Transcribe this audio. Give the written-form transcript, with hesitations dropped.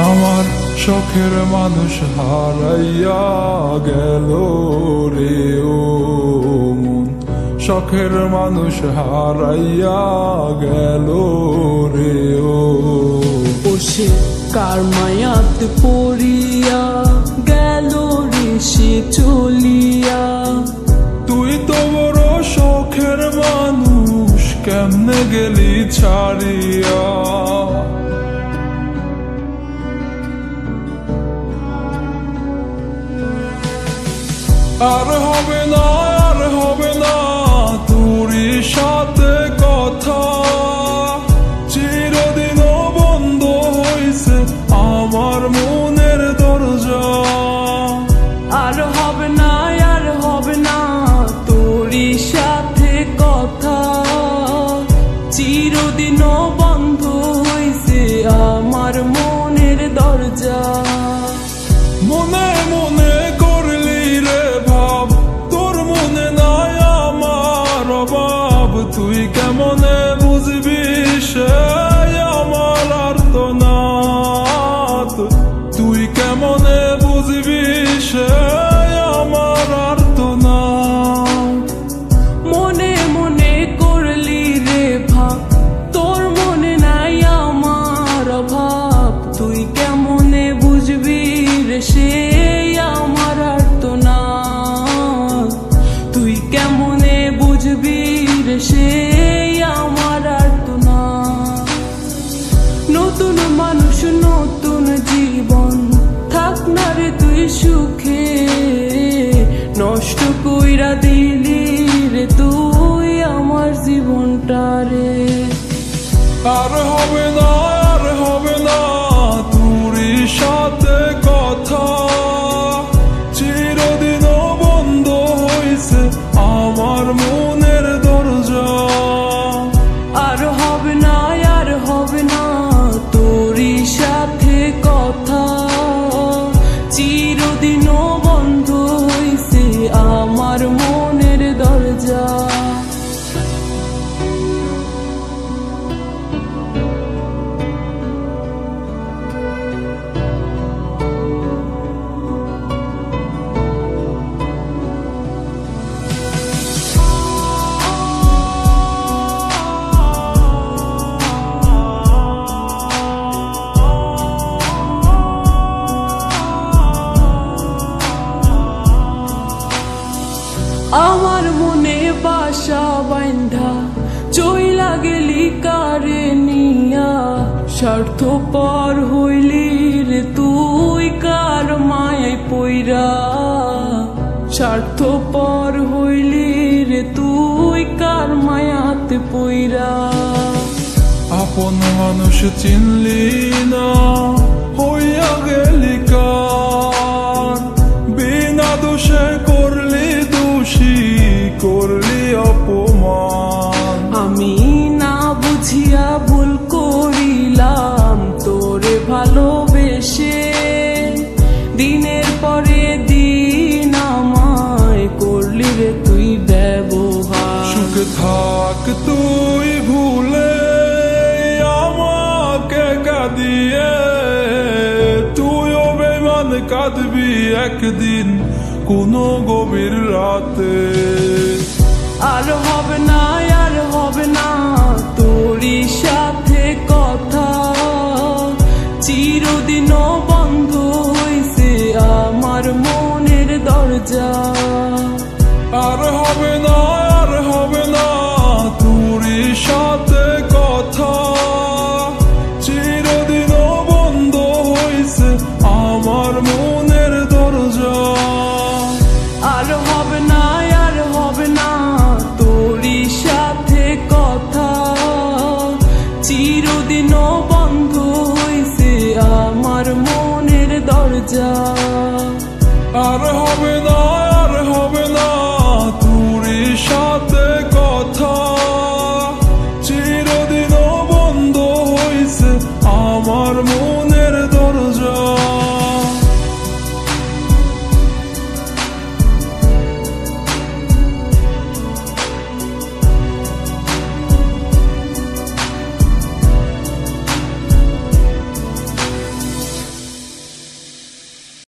আমার শখের মানুষ হারাইয়া গেল রে ও মন, শখের মানুষ হারাইয়া গেল রে ও। সে কার মায়াত পড়িয়া গেল রে সে চলিয়া। তুই তো বড় শখের মানুষ, কেমনে গেলি ছাড়িয়া। আর হবে না, আর হবে না তোরই সাথে কথা, চিরদিনও বন্ধ হইছে আমার মনের দরজা। আর হবে না, আর হবে না তোরই সাথে কথা, চিরদিনও বন্ধ হইছে আমার মনের দরজা। মনে মনে করলি রে ভাব, তোর মনে নাই আমার অভাব। তুই কেমনে বুঝবি সে আমার আর্তনাদ, তুই কেমনে বুঝবি সে আমার আর্তনাদ। মনে মনে করলি রে ভাব, তোর মনে নাই আমার অভাব। তুই কেমনে বুঝবি রে সে আমার আর্তনাদ, তুই কেমনে বুঝবি রে সে আমার আর্তনাদ। নতুন মানুষ নতুন জীবন, থাক না রে তুই সুখে, নষ্ট কইরা দিলি রে তুই আমার জীবনটা রে। আর হবে না, আর হবে না তোরই সাথে কথা, চিরদিনও বন্ধ হইছে আমার মনের দরজা। আর হবে না, আর হবে না তোরই সাথে কথা, চিরদিনও বন্ধ হইছে আমার মনের দরজা। আমার মনে বাসা বাইন্ধা চইলা গেলি কারে নিয়া, স্বার্থপর হইলি রে তুই কার মায়ায় পইরা। স্বার্থপর হইলি রে তুই কার মায়াতে পইরা। আপন মানুষ চিনলি না, হইয়া গেলি কার, বিনা দোষে করলি দোষী, করলি অপমান। আমি না বুঝিয়া ভুল করিলাম তোরে ভালোবেসে, দিনের পরে দিন আমায় করলি রে তুই ব্যবহার। সুখে থাক তুই ভুলে আমাকে কাঁদিয়ে, তুইও বেমান কাঁদবি একদিন কোনো গভীর রাতে। আর হবে না, আর হবে না তোরই সাথে কথা, চিরদিনও বন্ধ হইছে আমার মনের দরজা। আর হবে না, আর হবে না তোরই সাথে কথা, চিরদিনও বন্ধ হইছে আমার মনের দরজা। আর হবে না, আর হবে না তোরই সাথে কথা, চিরদিনও বন্ধ হইছে আমার মনের দরজা। আর হবে না,